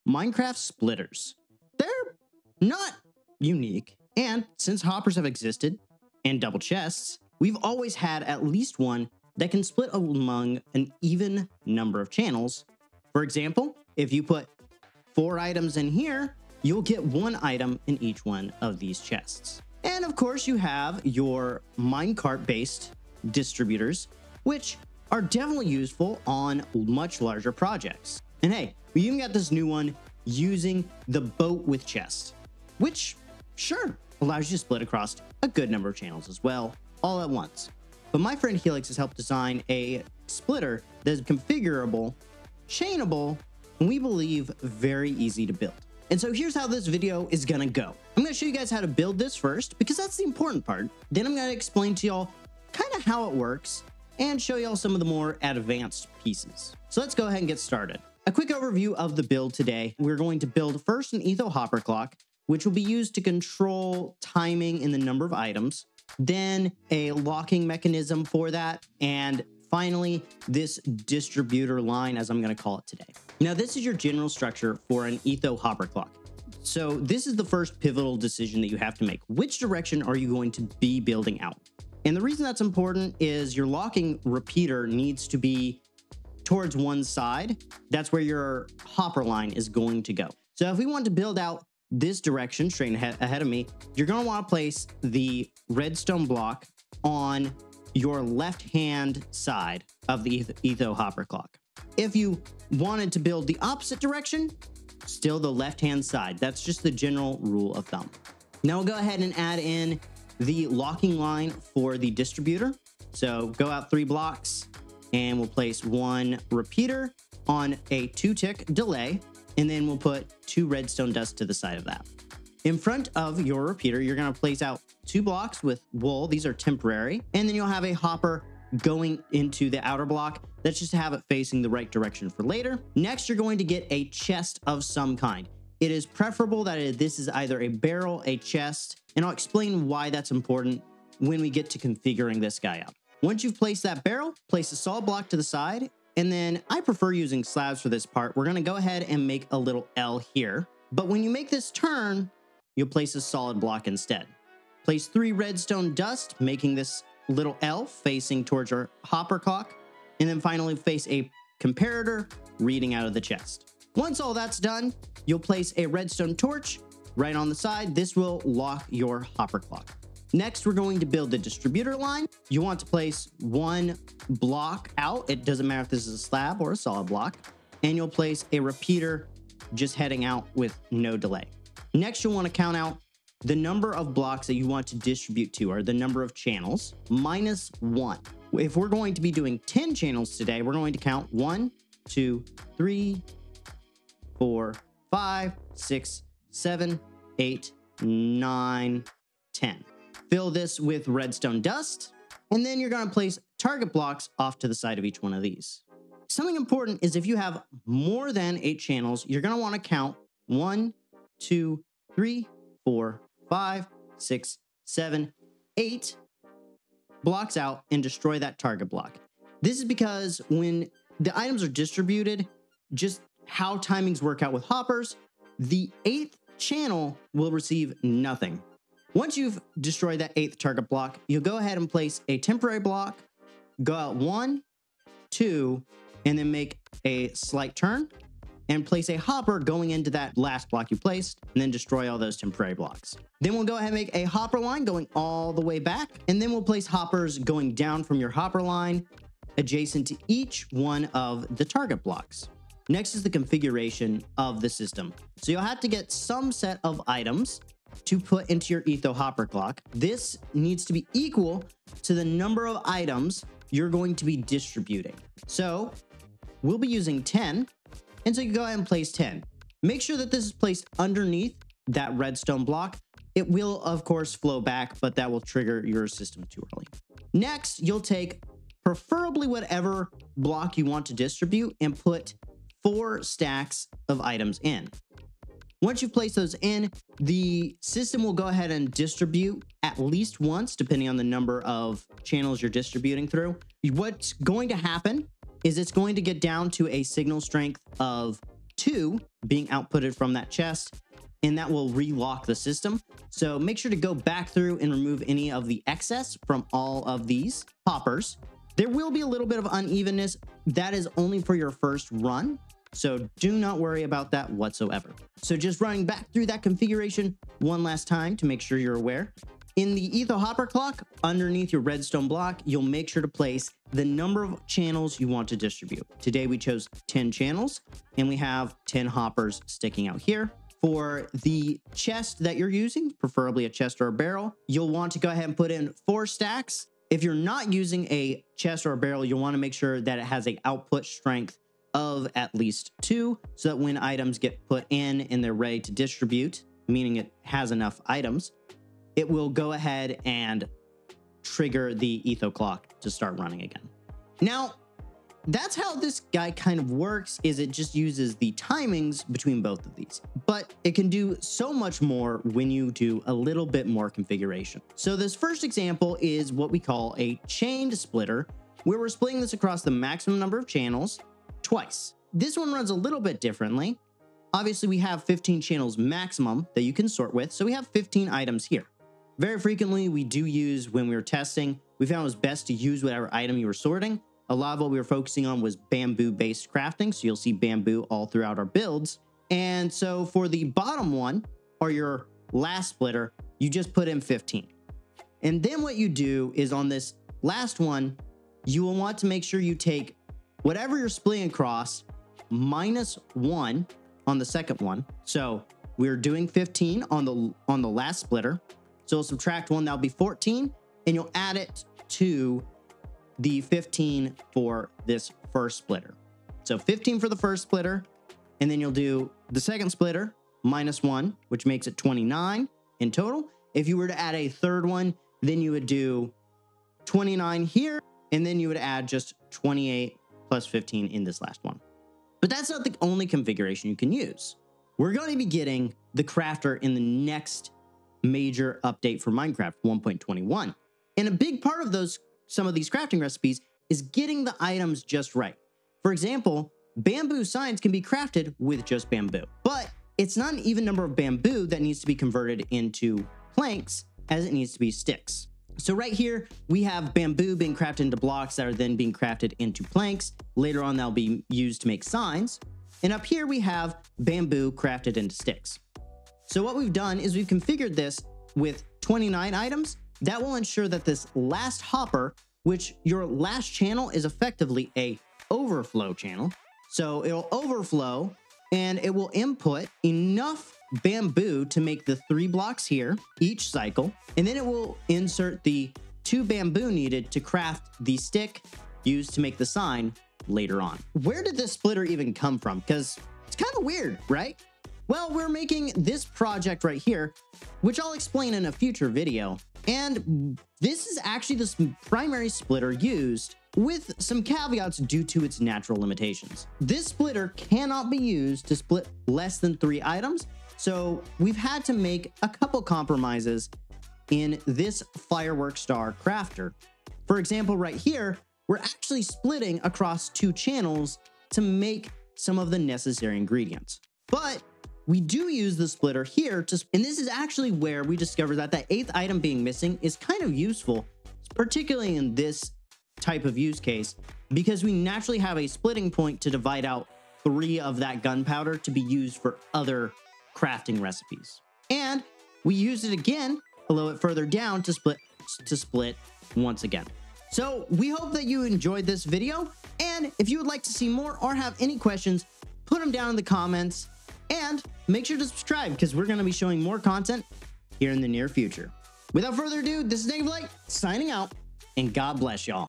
Minecraft splitters. They're not unique, and since hoppers have existed and double chests, we've always had at least one that can split among an even number of channels. For example, if you put 4 items in here, you'll get 1 item in each one of these chests. And of course, you have your minecart-based distributors, which are definitely useful on much larger projects. And hey, we even got this new one using the boat with chest, which sure allows you to split across a good number of channels as well, all at once. But my friend Healex has helped design a splitter that is configurable, chainable, and we believe very easy to build. And so here's how this video is gonna go. I'm gonna show you guys how to build this first, because that's the important part. Then I'm gonna explain to y'all kind of how it works and show y'all some of the more advanced pieces. So let's go ahead and get started. A quick overview of the build today. We're going to build first an etho hopper clock, which will be used to control timing in the number of items, then a locking mechanism for that, and finally, this distributor line, as I'm going to call it today. Now, this is your general structure for an etho hopper clock. So this is the first pivotal decision that you have to make. Which direction are you going to be building out? And the reason that's important is your locking repeater needs to be towards one side. That's where your hopper line is going to go. So if we want to build out this direction straight ahead of me, you're going to want to place the redstone block on your left-hand side of the etho hopper clock. If you wanted to build the opposite direction, still the left-hand side. That's just the general rule of thumb. Now we'll go ahead and add in the locking line for the distributor. So go out 3 blocks and we'll place 1 repeater on a 2-tick delay, and then we'll put 2 redstone dust to the side of that. In front of your repeater, you're going to place out 2 blocks with wool. These are temporary. And then you'll have a hopper going into the outer block. That's just to have it facing the right direction for later. Next, you're going to get a chest of some kind. It is preferable that this is either a barrel, a chest, and I'll explain why that's important when we get to configuring this guy out. Once you've placed that barrel, place a solid block to the side, and then I prefer using slabs for this part. We're going to go ahead and make a little L here. But when you make this turn, you'll place a solid block instead. Place 3 redstone dust, making this little L facing towards your hopper clock, and then finally place a comparator reading out of the chest. Once all that's done, you'll place a redstone torch right on the side. This will lock your hopper clock. Next, we're going to build the distributor line. You want to place 1 block out. It doesn't matter if this is a slab or a solid block. And you'll place a repeater just heading out with no delay. Next, you'll want to count out the number of blocks that you want to distribute to, or the number of channels, minus 1. If we're going to be doing 10 channels today, we're going to count 1, 2, 3, 4, 5, 6, 7, 8, 9, 10. Fill this with redstone dust, and then you're going to place target blocks off to the side of each one of these. Something important is if you have more than 8 channels, you're going to want to count 1, 2, 3, 4, 5, 6, 7, 8 blocks out and destroy that target block. This is because when the items are distributed, just how timings work out with hoppers, the 8th channel will receive nothing. Once you've destroyed that 8th target block, you'll go ahead and place a temporary block, go out 1, 2, and then make a slight turn, and place a hopper going into that last block you placed, and then destroy all those temporary blocks. Then we'll go ahead and make a hopper line going all the way back, and then we'll place hoppers going down from your hopper line adjacent to each one of the target blocks. Next is the configuration of the system. So you'll have to get some set of items to put into your etho hopper clock. This needs to be equal to the number of items you're going to be distributing. So we'll be using 10, and so you go ahead and place 10. Make sure that this is placed underneath that redstone block. It will, of course, flow back, but that will trigger your system too early. Next, you'll take preferably whatever block you want to distribute and put 4 stacks of items in. Once you've placed those in, the system will go ahead and distribute at least once, depending on the number of channels you're distributing through. What's going to happen is it's going to get down to a signal strength of 2 being outputted from that chest, and that will relock the system. So make sure to go back through and remove any of the excess from all of these hoppers. There will be a little bit of unevenness. That is only for your first run, so do not worry about that whatsoever. So just running back through that configuration one last time to make sure you're aware. In the etho hopper clock, underneath your redstone block, you'll make sure to place the number of channels you want to distribute. Today we chose 10 channels, and we have 10 hoppers sticking out here. For the chest that you're using, preferably a chest or a barrel, you'll want to go ahead and put in 4 stacks. If you're not using a chest or a barrel, you'll want to make sure that it has an output strength of at least 2, so that when items get put in and they're ready to distribute, meaning it has enough items, it will go ahead and trigger the etho clock to start running again. Now, that's how this guy kind of works, is it just uses the timings between both of these. But it can do so much more when you do a little bit more configuration. So this first example is what we call a chained splitter, where we're splitting this across the maximum number of channels twice. This one runs a little bit differently. Obviously, we have 15 channels maximum that you can sort with, so we have 15 items here. Very frequently, we do use, when we were testing, we found it was best to use whatever item you were sorting. A lot of what we were focusing on was bamboo-based crafting, so you'll see bamboo all throughout our builds. And so for the bottom one, or your last splitter, you just put in 15. And then what you do is on this last one, you will want to make sure you take whatever you're splitting across minus 1 on the second one. So we're doing 15 on the last splitter. So we'll subtract 1, that'll be 14, and you'll add it to the 15 for this first splitter. So 15 for the first splitter, and then you'll do the second splitter minus 1, which makes it 29 in total. If you were to add a third one, then you would do 29 here, and then you would add just 28 plus 15 in this last one. But that's not the only configuration you can use. We're going to be getting the crafter in the next major update for Minecraft 1.21. And a big part of some of these crafting recipes is getting the items just right. For example, bamboo signs can be crafted with just bamboo, but it's not an even number of bamboo that needs to be converted into planks as it needs to be sticks. So right here, we have bamboo being crafted into blocks that are then being crafted into planks. Later on, they'll be used to make signs. And up here, we have bamboo crafted into sticks. So what we've done is we've configured this with 29 items. That will ensure that this last hopper, which your last channel is effectively a overflow channel. So it'll overflow and it will input enough bamboo to make the 3 blocks here each cycle. And then it will insert the 2 bamboo needed to craft the stick used to make the sign later on. Where did this splitter even come from? Because it's kind of weird, right? Well, we're making this project right here, which I'll explain in a future video. And this is actually the primary splitter used, with some caveats due to its natural limitations. This splitter cannot be used to split less than 3 items, so we've had to make a couple compromises in this firework star crafter. For example, right here, we're actually splitting across 2 channels to make some of the necessary ingredients. But we do use the splitter here and this is actually where we discovered that that 8th item being missing is kind of useful, particularly in this type of use case, because we naturally have a splitting point to divide out 3 of that gunpowder to be used for other crafting recipes. And we used it again a little bit further down to split once again. So we hope that you enjoyed this video, and if you would like to see more or have any questions, put them down in the comments. And make sure to subscribe, because we're going to be showing more content here in the near future. Without further ado, this is Dave Light signing out, and God bless y'all.